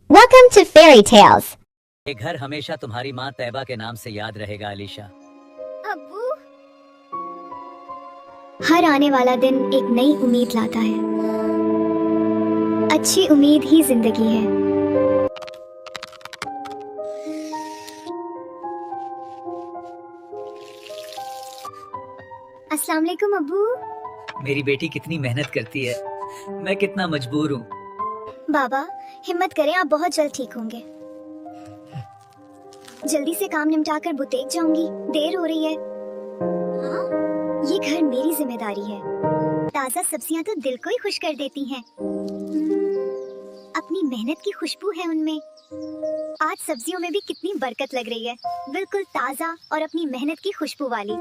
Welcome to Fairy Tales. ये घर हमेशा तुम्हारी माँ तैयबा के नाम से याद रहेगा अलीशा। अब्बू, हर आने वाला दिन एक नई उम्मीद लाता है। अच्छी उम्मीद ही जिंदगी है। अस्सलाम वालेकुम अब्बू। मेरी बेटी कितनी मेहनत करती है, मैं कितना मजबूर हूँ। बाबा हिम्मत करें, आप बहुत जल्द ठीक होंगे। जल्दी से काम निपटा कर बुटीक जाऊंगी, देर हो रही है। हाँ, ये घर मेरी जिम्मेदारी है। ताजा सब्जियां तो दिल को ही खुश कर देती हैं। अपनी मेहनत की खुशबू है उनमें। आज सब्जियों में भी कितनी बरकत लग रही है, बिल्कुल ताजा और अपनी मेहनत की खुशबू वाली।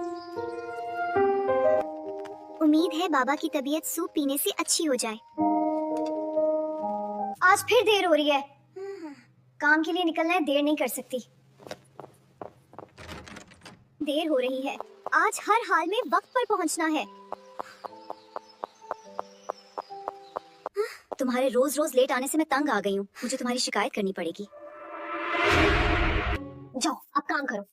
उम्मीद है बाबा की तबीयत सूप पीने से अच्छी हो जाए। आज फिर देर हो रही है। काम के लिए निकलना है, देर नहीं कर सकती। देर हो रही है, आज हर हाल में वक्त पर पहुंचना है। तुम्हारे रोज रोज लेट आने से मैं तंग आ गई हूँ। मुझे तुम्हारी शिकायत करनी पड़ेगी। जाओ अब काम करो।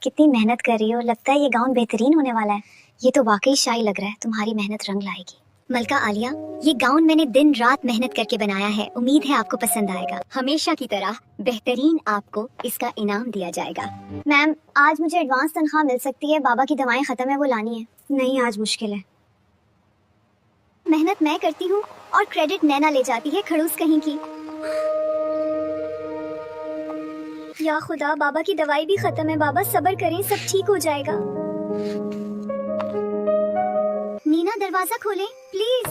कितनी मेहनत कर रही हो, लगता है ये गाउन बेहतरीन होने वाला है। ये तो वाकई शाही लग रहा है, तुम्हारी मेहनत रंग लाएगी। मलका आलिया, ये गाउन मैंने दिन रात मेहनत करके बनाया है। उम्मीद है आपको पसंद आएगा। हमेशा की तरह बेहतरीन आपको इसका इनाम दिया जाएगा। मैम, आज मुझे एडवांस तनख्वाह मिल सकती है? बाबा की दवाएं खत्म है, वो लानी है। नहीं, आज मुश्किल है। मेहनत मैं करती हूँ और क्रेडिट नैना ले जाती है, खड़ूस कहीं की। या खुदा, बाबा की दवाई भी खत्म है। बाबा सब्र करें, सब ठीक हो जाएगा। नीना, दरवाजा खोलें प्लीज।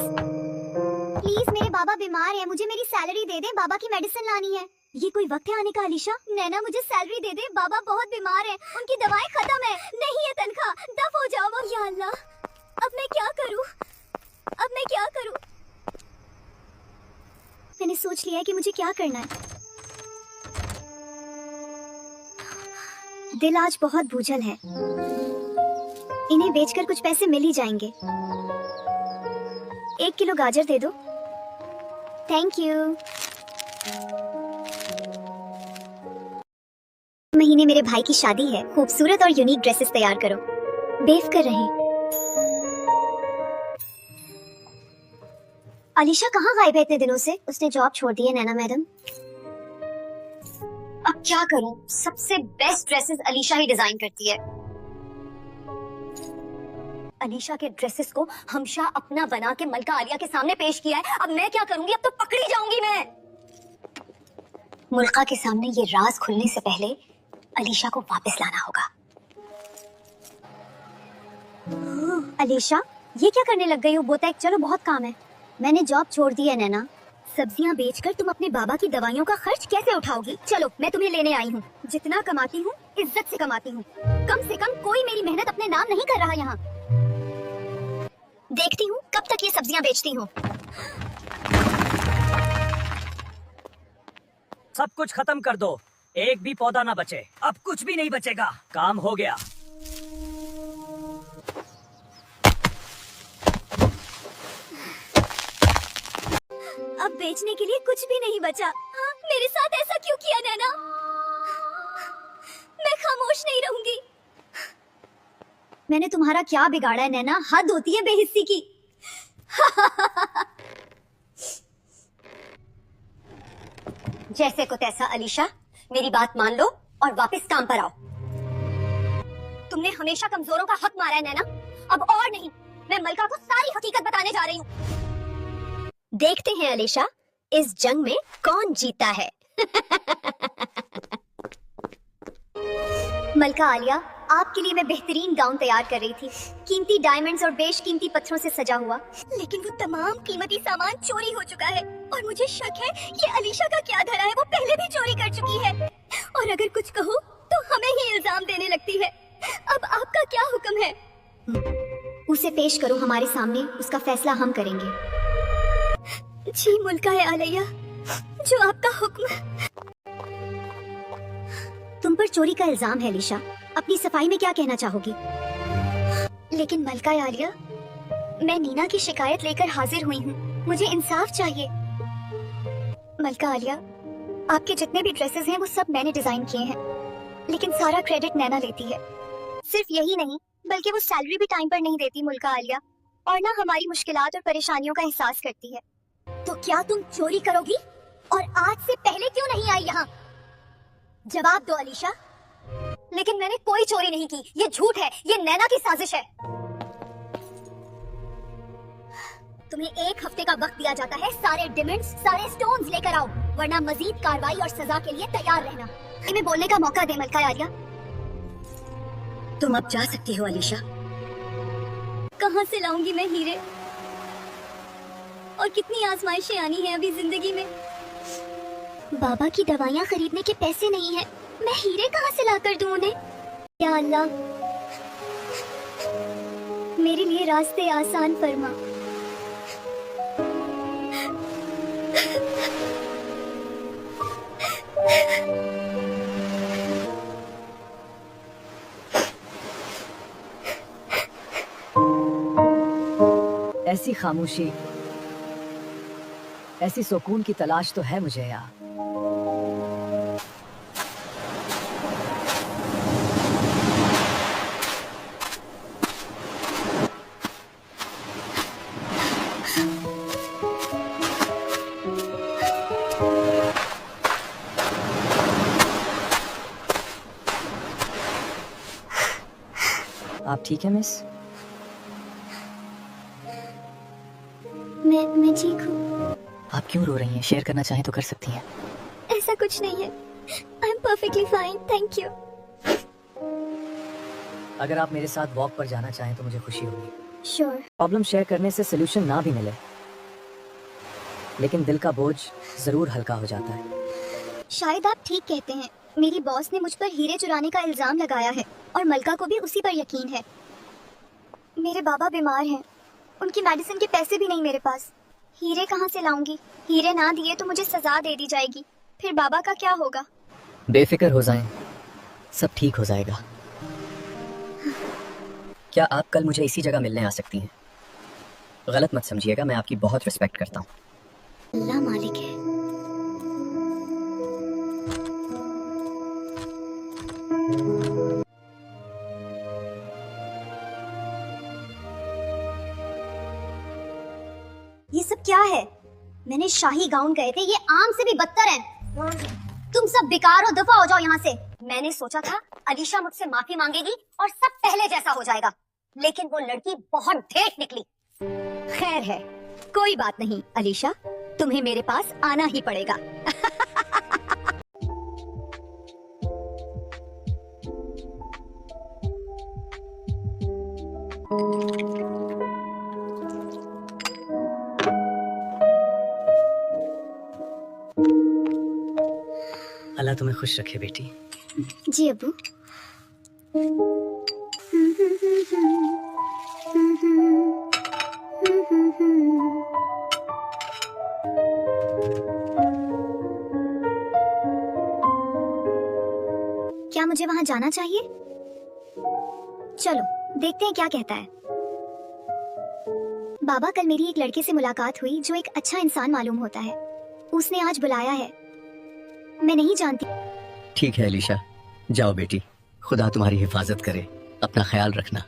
प्लीज, मेरे बाबा बीमार हैं, मुझे मेरी सैलरी दे दें, बाबा की मेडिसिन लानी है। ये कोई वक्त है आने का अलीशा? नैना, मुझे सैलरी दे दे, बाबा बहुत बीमार हैं, उनकी दवाई खत्म है। नहीं है तनख्वाह, दफ हो जाओ। या अल्लाह, अब मैं क्या करूं? अब मैं क्या करूं? मैंने सोच लिया है कि मुझे क्या करना है। दिल आज बहुत बोझल है। इन्हें बेचकर कुछ पैसे मिल ही जाएंगे। 1 किलो गाजर दे दो। Thank you. महीने मेरे भाई की शादी है। खूबसूरत और यूनिक ड्रेसेस तैयार करो। बेफ कर रहे। अलीशा कहाँ गायब है इतने दिनों से? उसने जॉब छोड़ दी है नैना मैडम। अब क्या करूं? सबसे बेस्ट ड्रेसेस अलीशा ही डिजाइन करती है। अलीशा के ड्रेसेस को हमेशा अपना बना के मलका आलिया के सामने पेश किया है। अब मैं क्या करूंगी? अब तो पकड़ी जाऊंगी मैं। मुल्का के सामने ये राज खुलने से पहले अलीशा को वापस लाना होगा। अलीशा, ये क्या करने लग गई हो? बोतैक, चलो बहुत काम है। मैंने जॉब छोड़ दी है नैना। सब्जियां बेचकर तुम अपने बाबा की दवाइयों का खर्च कैसे उठाओगी? चलो, मैं तुम्हें लेने आई हूँ। जितना कमाती हूँ इज्जत से कमाती हूँ। कम से कम कोई मेरी मेहनत अपने नाम नहीं कर रहा यहाँ। देखती हूँ कब तक ये सब्जियां बेचती हूँ। सब कुछ खत्म कर दो, एक भी पौधा ना बचे। अब कुछ भी नहीं बचेगा। काम हो गया। अब बेचने के लिए कुछ भी नहीं बचा। हाँ, मेरे साथ ऐसा क्यों किया नैना? मैं खामोश नहीं रहूंगी। मैंने तुम्हारा क्या बिगाड़ा है नैना? हद होती है बेहिस्सी की। जैसे को तैसा अलीशा, मेरी बात मान लो और वापस काम पर आओ। तुमने हमेशा कमजोरों का हक मारा है नैना, अब और नहीं। मैं मलका को सारी हकीकत बताने जा रही हूँ। देखते हैं अलीशा, इस जंग में कौन जीता है। मलका आलिया, आपके लिए मैं बेहतरीन गाउन तैयार कर रही थी, कीमती डायमंड्स और बेशकीमती पत्थरों से सजा हुआ। लेकिन वो तमाम कीमती सामान चोरी हो चुका है और मुझे शक है ये अलीशा का क्या धरा है, वो पहले भी चोरी कर चुकी है। और अगर कुछ कहो तो हमें ही इल्जाम देने लगती है। अब आपका क्या हुक्म है? उसे पेश करो हमारे सामने, उसका फैसला हम करेंगे। जी मुल्का है आलिया, जो आपका हुक्म। तुम पर चोरी का इल्जाम है अलीशा, अपनी सफाई में क्या कहना चाहोगी? लेकिन मलका आलिया, मैं नीना की शिकायत लेकर हाजिर हुई हूँ। मुझे इंसाफ चाहिए। मलका आलिया, आपके जितने भी ड्रेसेस हैं वो सब मैंने डिजाइन किए हैं, लेकिन सारा क्रेडिट नैना लेती है। सिर्फ यही नहीं, बल्कि वो सैलरी भी टाइम पर नहीं देती मुल्का आलिया, और ना हमारी मुश्किलात और परेशानियों का एहसास करती है। तो क्या तुम चोरी करोगी? और आज से पहले क्यों नहीं आई यहाँ? जवाब दो अलीशा। लेकिन मैंने कोई चोरी नहीं की, ये झूठ है, ये नैना की साजिश है। तुम्हें 1 हफ्ते का वक्त दिया जाता है, सारे डिमंड्स, सारे स्टोन्स लेकर आओ, वरना मजीद कार्रवाई और सजा के लिए तैयार रहना। तुम्हें बोलने का मौका दे मलका आलिया। तुम अब जा सकती हो अलीशा। कहाँ से लाऊंगी मैं हीरे? और कितनी आजमाइशें आनी हैं अभी जिंदगी में। बाबा की दवाइयाँ खरीदने के पैसे नहीं हैं, मैं हीरे कहाँ से लाकर दूं उन्हें? या अल्लाह, मेरे लिए रास्ते आसान फरमा। ऐसी खामोशी, ऐसी सुकून की तलाश तो है मुझे यार। आप ठीक है मिस? मैं ठीक हूँ। आप क्यों रो रही हैं? शेयर करना चाहें तो कर सकती हैं। ऐसा कुछ नहीं है, I am perfectly fine, thank you. अगर आप मेरे साथ वॉक पर जाना चाहें तो मुझे खुशी होगी। श्योर। प्रॉब्लम शेयर करने से सोल्यूशन ना भी मिले, लेकिन दिल का बोझ जरूर हल्का हो जाता है। शायद आप ठीक कहते हैं। मेरी बॉस ने मुझ पर हीरे चुराने का इल्जाम लगाया है, और मलका को भी उसी पर यकीन है। मेरे बाबा बीमार हैं, उनकी मेडिसिन के पैसे भी नहीं मेरे पास। हीरे कहाँ से लाऊंगी? हीरे ना दिए तो मुझे सजा दे दी जाएगी, फिर बाबा का क्या होगा? बेफिक्र हो जाएं, सब ठीक हो जाएगा। क्या आप कल मुझे इसी जगह मिलने आ सकती हैं? गलत मत समझिएगा, मैं आपकी बहुत रिस्पेक्ट करता हूँ। अल्लाह मालिक है। ये सब क्या है? मैंने शाही गाउन गए थे, ये आम से भी बदतर है। तुम सब बेकार हो, दफा हो जाओ यहाँ से। मैंने सोचा था अलीशा मुझसे माफी मांगेगी और सब पहले जैसा हो जाएगा, लेकिन वो लड़की बहुत ढेठ निकली। खैर है, कोई बात नहीं अलीशा, तुम्हें मेरे पास आना ही पड़ेगा। अल्लाह तुम्हें खुश रखे बेटी। जी अब्बू। क्या मुझे वहां जाना चाहिए? चलो देखते हैं क्या कहता है। बाबा, कल मेरी एक लड़के से मुलाकात हुई जो एक अच्छा इंसान मालूम होता है। उसने आज बुलाया है, मैं नहीं जानती। ठीक है अलीशा, जाओ बेटी, खुदा तुम्हारी हिफाजत करे, अपना ख्याल रखना।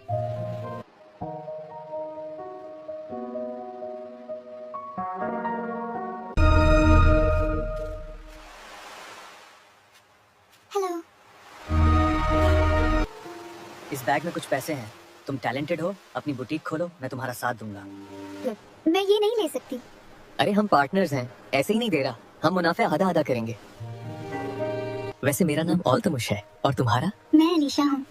हेलो। इस बैग में कुछ पैसे हैं, तुम टैलेंटेड हो, अपनी बुटीक खोलो, मैं तुम्हारा साथ दूंगा। मैं ये नहीं ले सकती। अरे हम पार्टनर्स हैं, ऐसे ही नहीं दे रहा, हम मुनाफे आधा आधा करेंगे। वैसे मेरा नाम ऑल्तमुश है, और तुम्हारा? मैं अलीशा हूँ।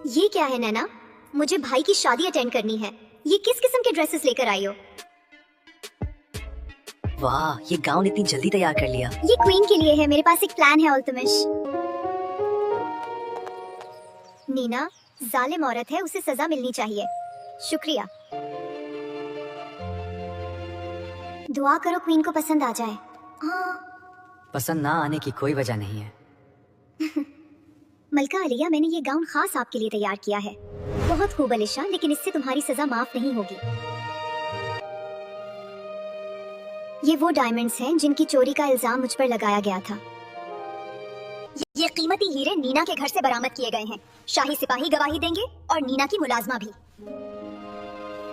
ये क्या है नैना? मुझे भाई की शादी अटेंड करनी है। ये किस किस्म के ड्रेसेस लेकर आई हो? वाह, ये गाउन इतनी जल्दी तैयार कर लिया। ये क्वीन के लिए है। मेरे पास एक प्लान है अल्तमिश। नीना जालिम औरत है, उसे सजा मिलनी चाहिए। शुक्रिया। दुआ करो क्वीन को पसंद आ जाए। हाँ। पसंद ना आने की कोई वजह नहीं है। मलका अलिया, मैंने ये गाउन खास आपके लिए तैयार किया है। बहुत खूब अलिशा, लेकिन इससे तुम्हारी सजा माफ नहीं होगी। ये वो डायमंड्स हैं जिनकी चोरी का इल्जाम मुझ पर लगाया गया था। ये कीमती हीरे नीना के घर से बरामद किए गए हैं। शाही सिपाही गवाही देंगे और नीना की मुलाजमा भी।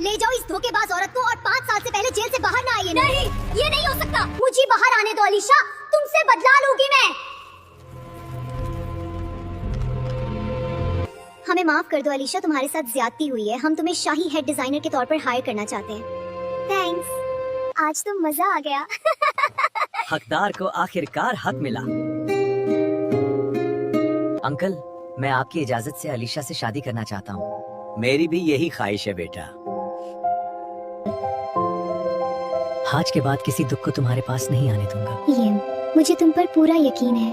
ले जाओ इस धोखेबाज औरत को और 5 साल से पहले जेल से बाहर ना आइए। नहीं, ये नहीं हो सकता। मुझे बाहर आने दो अलीशा, तुमसे बदला लूंगी मैं। हमें माफ कर दो अलीशा, तुम्हारे साथ ज्यादती हुई है। हम तुम्हें शाही हेड डिजाइनर के तौर पर हायर करना चाहते हैं। थैंक्स, आज तो मजा आ गया। हकदार को आखिरकार हक मिला। अंकल, मैं आपकी इजाजत से अलीशा से शादी करना चाहता हूँ। मेरी भी यही ख्वाहिश है बेटा। आज के बाद किसी दुख को तुम्हारे पास नहीं आने दूंगा। ये मुझे तुम पर पूरा यकीन है।